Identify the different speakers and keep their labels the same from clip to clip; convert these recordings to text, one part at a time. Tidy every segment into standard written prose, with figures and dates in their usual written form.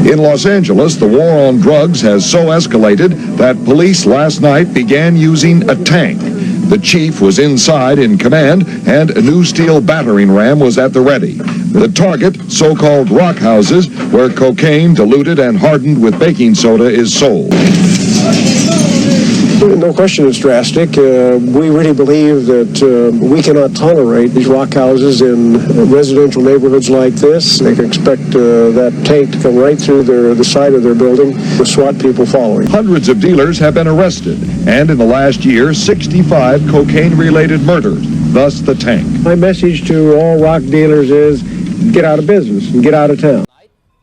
Speaker 1: In Los Angeles, the war on drugs has so escalated that police last night began using a tank. The chief was inside in command, and a new steel battering ram was at the ready. The target, so-called rock houses, where cocaine diluted and hardened with baking soda is sold.
Speaker 2: No question it's drastic. We really believe that we cannot tolerate these rock houses in residential neighborhoods like this. They can expect that tank to come right through the side of their building with SWAT people following.
Speaker 1: Hundreds of dealers have been arrested, and in the last year, 65 cocaine-related murders, thus the tank.
Speaker 2: My message to all rock dealers is get out of business and get out of town.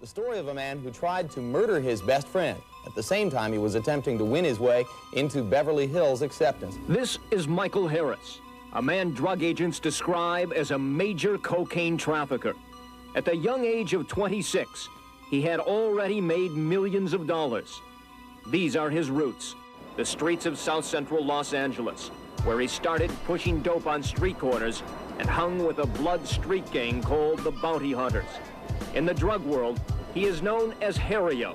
Speaker 3: The story of a man who tried to murder his best friend. At the same time, he was attempting to win his way into Beverly Hills acceptance.
Speaker 4: This is Michael Harris, a man drug agents describe as a major cocaine trafficker. At the young age of 26, he had already made millions of dollars. These are his roots, the streets of South Central Los Angeles, where he started pushing dope on street corners and hung with a blood street gang called the Bounty Hunters. In the drug world, he is known as Harry-O.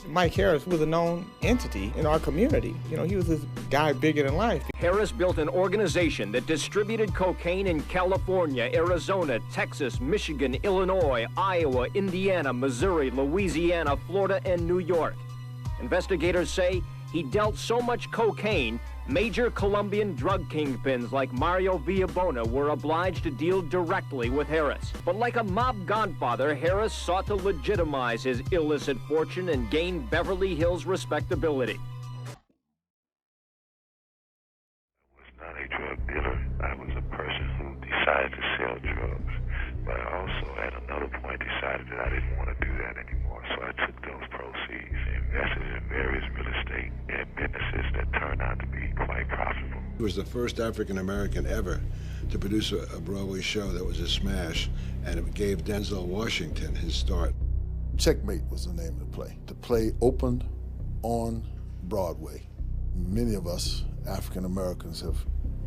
Speaker 5: Mike Harris was a known entity in our community. You know, he was this guy bigger than life.
Speaker 4: Harris built an organization that distributed cocaine in California, Arizona, Texas, Michigan, Illinois, Iowa, Indiana, Missouri, Louisiana, Florida, and New York. Investigators say he dealt so much cocaine, major Colombian drug kingpins like Mario Villabona were obliged to deal directly with Harris. But like a mob godfather, Harris sought to legitimize his illicit fortune and gain Beverly Hills respectability.
Speaker 6: I was not a drug dealer. I was a person who decided to sell drugs. But I also, at another point, decided that I didn't want to do that anymore. So I took those proceeds and invested in various real estate and businesses that turned out to be quite profitable.
Speaker 7: He was the first African-American ever to produce a Broadway show that was a smash, and it gave Denzel Washington his start.
Speaker 8: Checkmate was the name of the play. The play opened on Broadway. Many of us African-Americans have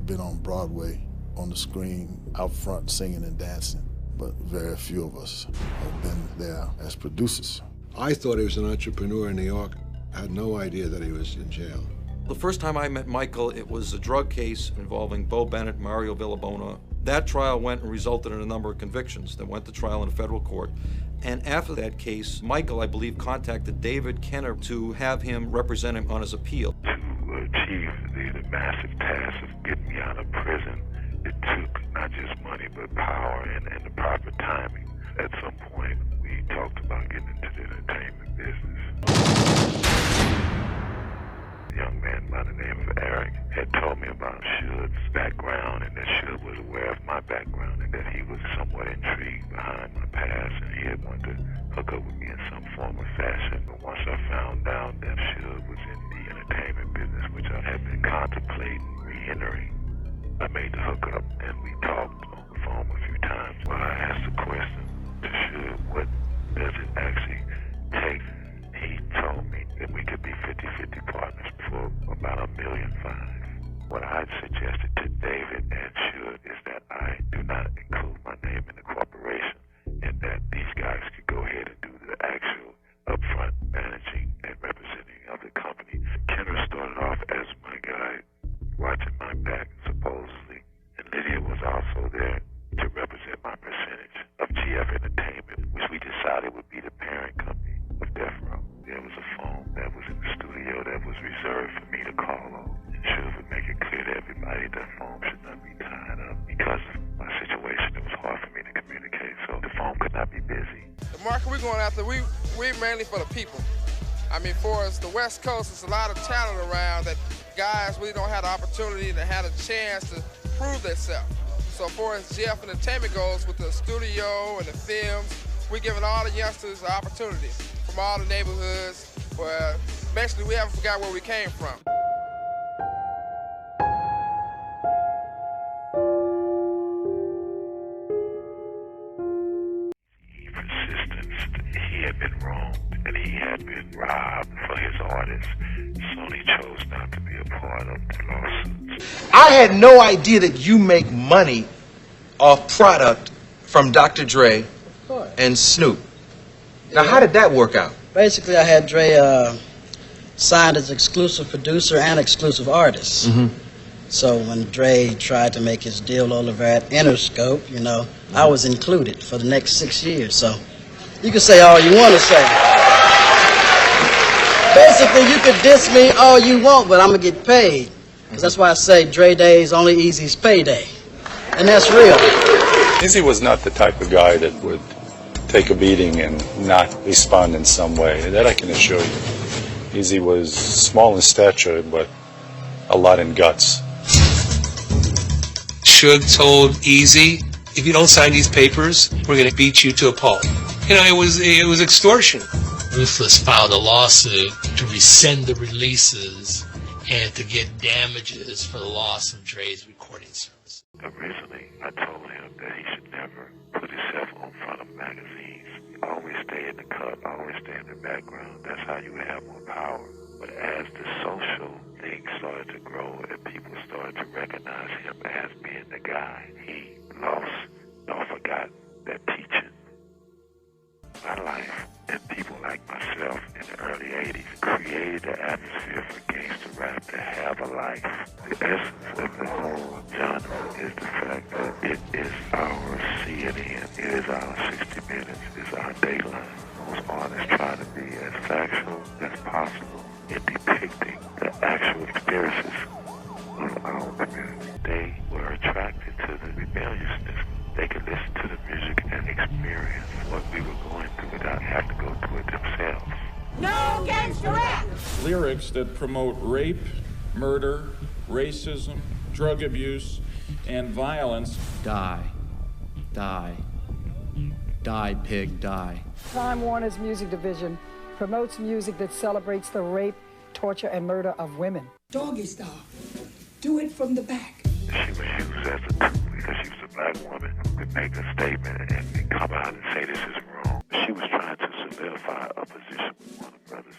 Speaker 8: been on Broadway, on the screen, out front, singing and dancing. But very few of us have been there as producers.
Speaker 7: I thought he was an entrepreneur in New York. I had no idea that he was in jail.
Speaker 9: The first time I met Michael, it was a drug case involving Bo Bennett, Mario Villabona. That trial went and resulted in a number of convictions that went to trial in a federal court. And after that case, Michael, I believe, contacted David Kenner to have him represent him on his appeal.
Speaker 6: To achieve the massive task of getting me out of prison, it took not just money, but power and the proper timing. At some point, we talked about getting into the entertainment business. A young man by the name of Eric had told me about Suge's background, and that Suge was aware of my background, and that he was somewhat intrigued behind my past, and he had wanted to hook up with me in some form or fashion. But once I found out that Suge was in the entertainment business, which I had been contemplating re-entering, I made the hookup, and we talked on the phone a few times. Well, I asked the question to Suge, what does it actually take? He told me that we could be 50-50 partners for about $1.5 million. What I suggested to David and Suge is that I do not include my name in the corporation, and that these guys could go ahead and do the actual upfront managing and representing of the company. Kenner started off as my guy, watching my back, supposedly, and Lydia was also there to represent my percentage of GF Entertainment, which we decided would be the parent company of Death Row. There was a phone that was in the studio that was reserved for me to call on. And Suge would make it clear to everybody that phone should not be tied up. Because of my situation, it was hard for me to communicate, so the phone could not be busy.
Speaker 10: The market we're going after, we're mainly for the people. I mean, for us, the West Coast, there's a lot of talent around that guys really don't have the opportunity to have a chance to prove themselves. So for as GF Entertainment goes, with the studio and the films, we're giving all the youngsters the opportunity from all the neighborhoods where basically we haven't forgot where we came from.
Speaker 6: He had been wronged and he had been robbed for his artists, so he chose not to be a part of the lawsuits.
Speaker 11: I had no idea that you make money off product from Dr. Dre and Snoop. Now, how did that work out?
Speaker 12: Basically, I had Dre signed as exclusive producer and exclusive artist. So when Dre tried to make his deal over at Interscope, you know, I was included for the next 6 years. So you can say all you want to say. Basically, you could diss me all you want, but I'm going to get paid. Because that's why I say Dre Day's only Easy's payday. And that's real.
Speaker 13: Easy was not the type of guy that would take a beating and not respond in some way. That I can assure you. Easy was small in stature, but a lot in guts.
Speaker 14: Suge told Easy, if you don't sign these papers, we're going to beat you to a pulp. You know, it was extortion.
Speaker 15: Ruthless filed a lawsuit to rescind the releases and to get damages for the loss of Dre's recording service.
Speaker 6: Originally, I told him that he should never put himself on front of magazines. Always stay in the cut, always stay in the background. That's how you have more power. But as the social thing started to grow and people started to recognize him as being the guy, he lost or forgot that teaching. My life and people like myself in the early 80s created the atmosphere for gangster rap to have a life. The essence of the whole genre is the fact that it is our CNN, it is our 60 Minutes, it's our Dayline. Most artists try to be as factual as possible in depicting the actual experiences of our community. They were attracted to the rebelliousness. They could listen to the music and experience what we were going through without having to go through it themselves.
Speaker 16: No gangster rap!
Speaker 17: Lyrics that promote rape, murder, racism, drug abuse, and violence.
Speaker 18: Die. Die. Die, pig, die.
Speaker 19: Time Warner's music division promotes music that celebrates the rape, torture, and murder of women.
Speaker 16: Doggy style. Do it from the back.
Speaker 6: She was used as a tool because she was a black woman to make a statement and come out and say this is wrong. She was trying to solidify a position with Warner Brothers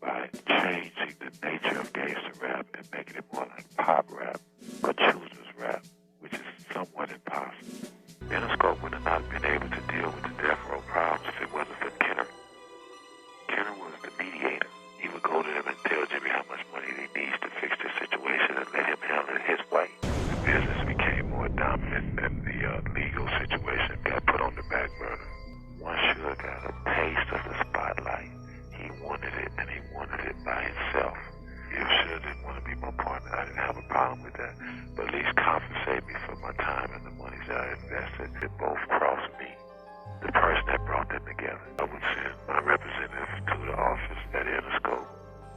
Speaker 6: by changing the nature of gangster rap and making it more like pop rap or children's rap, which is somewhat impossible. Interscope would have not been able to deal with the death row problems if it wasn't for Kenner. Kenner was the mediator. He would go to them and tell Jimmy how much money he needs to fix the situation and let him handle it his way. The business became more dominant and the legal situation got put on the back burner. Once Suge got a taste of the spotlight, he wanted it and he wanted it by himself. If Suge didn't want to be my partner, I didn't have a problem with that. But at least compensate me for my time and the money that I invested. It both crossed me, the person that brought them together. I would send my representative to the office at Interscope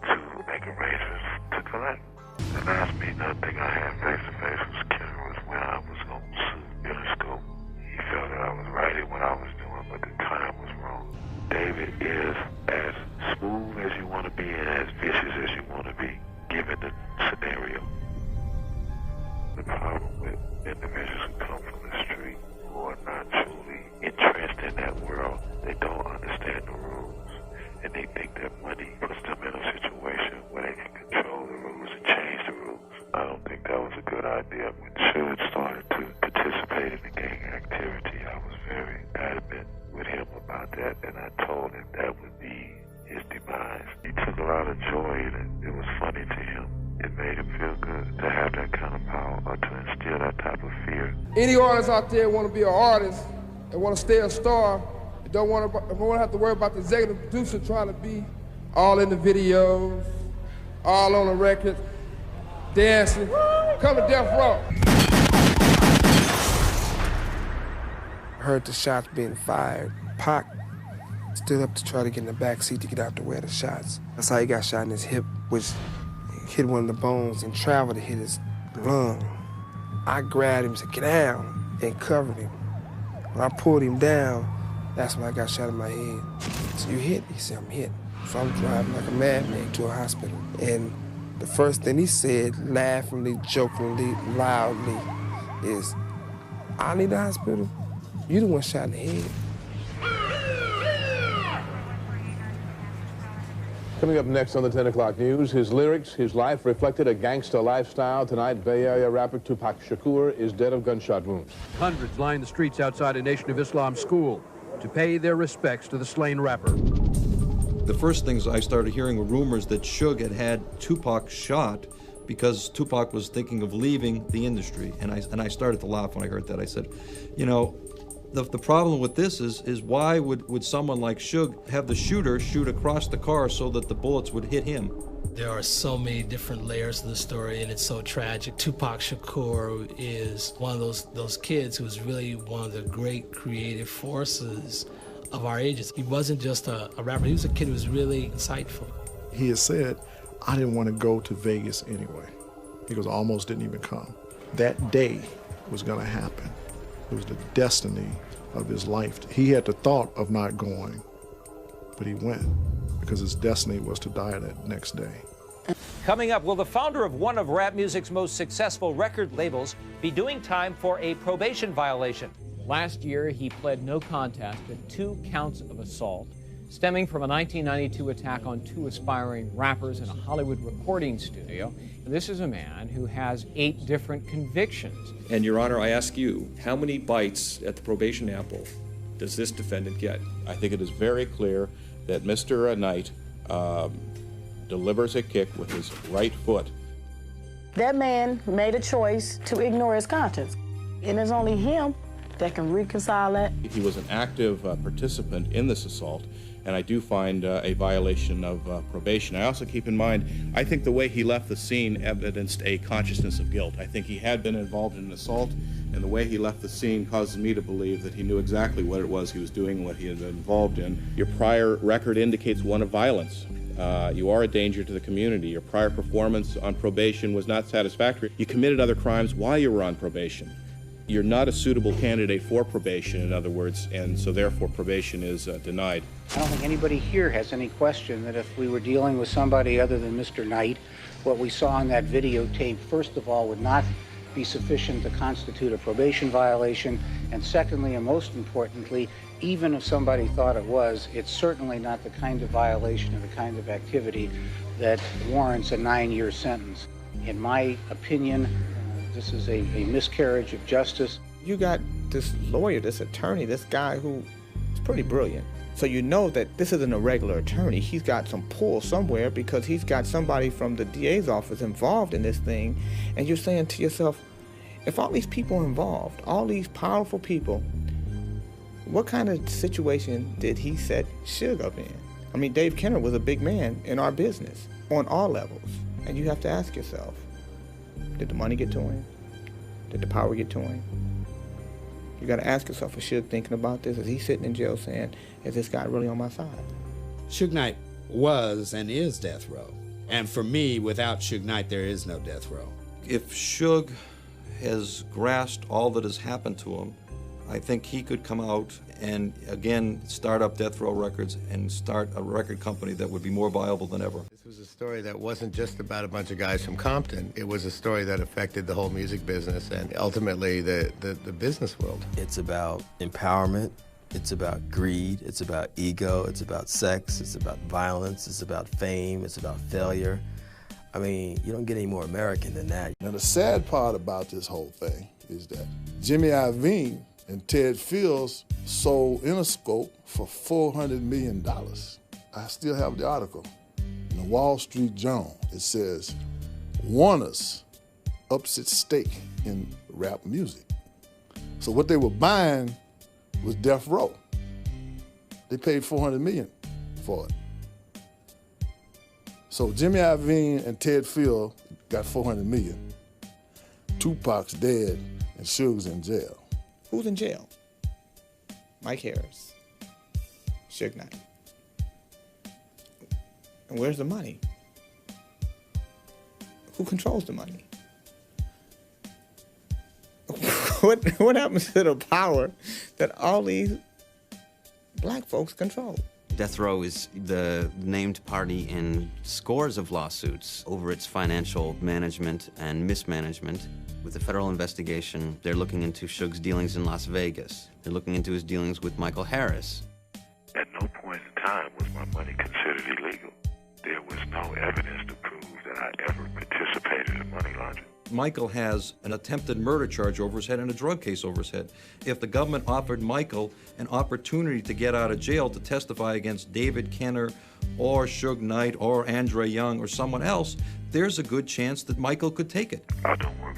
Speaker 6: to make arrangements to collect. The last meeting I think I had face-to-face with Kenner was when I was going to sue Interscope. He felt that I was right in what I was doing, but the time was wrong. David is as smooth as you want to be and as vicious as you want to be, given the scenario. The problem with individuals who come from the street who are not truly entrenched in that world, they don't understand the rules, and they think that money puts them in a situation where they can control the rules and change the rules. I don't think that was a good idea. When Suge started to participate in the gang activity, I was very adamant with him about that, and I told him that would be his demise. He took a lot of joy in it. It was funny to him. It made him feel good to have that kind of power or to instill that type of fear.
Speaker 10: Any artists out there want to be an artist and want to stay a star, don't want to have to worry about the executive producer trying to be all in the videos, all on the records, dancing. Come to Death Row.
Speaker 20: Heard the shots being fired. Pac stood up to try to get in the back seat to get out the way of the shots. That's how he got shot in his hip, which hit one of the bones and traveled to hit his lung. I grabbed him and said, "Get down," and covered him. When I pulled him down, that's when I got shot in my head. So you hit? He said, "I'm hit." So I'm driving like a madman to a hospital. And the first thing he said, laughingly, jokingly, loudly, is, "I need a hospital? You the one shot in the head."
Speaker 21: Coming up next on the 10 o'clock news, his lyrics, his life reflected a gangster lifestyle. Tonight, Bay Area rapper Tupac Shakur is dead of gunshot wounds.
Speaker 22: Hundreds line the streets outside a Nation of Islam school.
Speaker 1: to pay their respects to the slain rapper.
Speaker 9: The first things I started hearing were rumors that Suge had Tupac shot because Tupac was thinking of leaving the industry. And I started to laugh when I heard that. I said, you know, the problem with this is why would someone like Suge have the shooter shoot across the car so that the bullets would hit him?
Speaker 15: There are so many different layers to the story, and it's so tragic. Tupac Shakur is one of those kids who was really one of the great creative forces of our ages. He wasn't just a rapper, he was a kid who was really insightful.
Speaker 22: He has said, I didn't want to go to Vegas anyway. He goes, I almost didn't even come. That day was gonna happen. It was the destiny of his life. He had the thought of not going, but he went because his destiny was to die that next day.
Speaker 23: Coming up, will the founder of one of rap music's most successful record labels be doing time for a probation violation?
Speaker 24: Last year, he pled no contest to 2 counts of assault, stemming from a 1992 attack on 2 aspiring rappers in a Hollywood recording studio. This is a man who has 8 different convictions.
Speaker 25: And Your Honor, I ask you, how many bites at the probation apple does this defendant get?
Speaker 26: I think it is very clear that Mr. Knight delivers a kick with his right foot.
Speaker 27: That man made a choice to ignore his conscience, and it's only him that can reconcile that.
Speaker 26: He was an active participant in this assault, and I do find a violation of probation. I also keep in mind, I think the way he left the scene evidenced a consciousness of guilt. I think he had been involved in an assault, and the way he left the scene causes me to believe that he knew exactly what it was he was doing, what he had been involved in. Your prior record indicates one of violence. You are a danger to the community. Your prior performance on probation was not satisfactory. You committed other crimes while you were on probation. You're not a suitable candidate for probation, in other words, and so therefore probation is denied.
Speaker 28: I don't think anybody here has any question that if we were dealing with somebody other than Mr. Knight, what we saw in that videotape, first of all, would not be sufficient to constitute a probation violation, and secondly, and most importantly, even if somebody thought it was, it's certainly not the kind of violation or the kind of activity that warrants a 9-year sentence. In my opinion, this is a miscarriage of justice.
Speaker 5: You got this lawyer, this attorney, this guy who is pretty brilliant. So you know that this isn't a regular attorney. He's got some pull somewhere because he's got somebody from the DA's office involved in this thing. And you're saying to yourself, if all these people involved, all these powerful people, what kind of situation did he set Suge up in? I mean, Dave Kenner was a big man in our business on all levels. And you have to ask yourself, did the money get to him? Did the power get to him? You got to ask yourself, is Suge thinking about this? Is he sitting in jail saying, is this guy really on my side?
Speaker 29: Suge Knight was and is death row. And for me, without Suge Knight, there is no death row.
Speaker 9: If Suge has grasped all that has happened to him, I think he could come out and again start up Death Row Records and start a record company that would be more viable than ever.
Speaker 30: This was a story that wasn't just about a bunch of guys from Compton. It was a story that affected the whole music business and ultimately the business world.
Speaker 31: It's about empowerment. It's about greed. It's about ego. It's about sex. It's about violence. It's about fame. It's about failure. I mean, you don't get any more American than that.
Speaker 8: Now, the sad part about this whole thing is that Jimmy Iovine and Ted Fields sold Interscope for $400 million. I still have the article. In the Wall Street Journal, it says, Warner's ups its stake in rap music. So what they were buying was Death Row. They paid $400 million for it. So Jimmy Iovine and Ted Fields got $400 million. Tupac's dead and Suge's in jail.
Speaker 5: Who's in jail? Mike Harris, Suge Knight. And where's the money? Who controls the money? What happens to the power that all these black folks control?
Speaker 32: Death Row is the named party in scores of lawsuits over its financial management and mismanagement. With the federal investigation, they're looking into Suge's dealings in Las Vegas. They're looking into his dealings with Michael Harris.
Speaker 6: At no point in time was my money considered illegal. There was no evidence to prove that I ever participated in money laundering.
Speaker 9: Michael has an attempted murder charge over his head and a drug case over his head. If the government offered Michael an opportunity to get out of jail to testify against David Kenner or Suge Knight or Andre Young or someone else, there's a good chance that Michael could take it.
Speaker 6: I don't work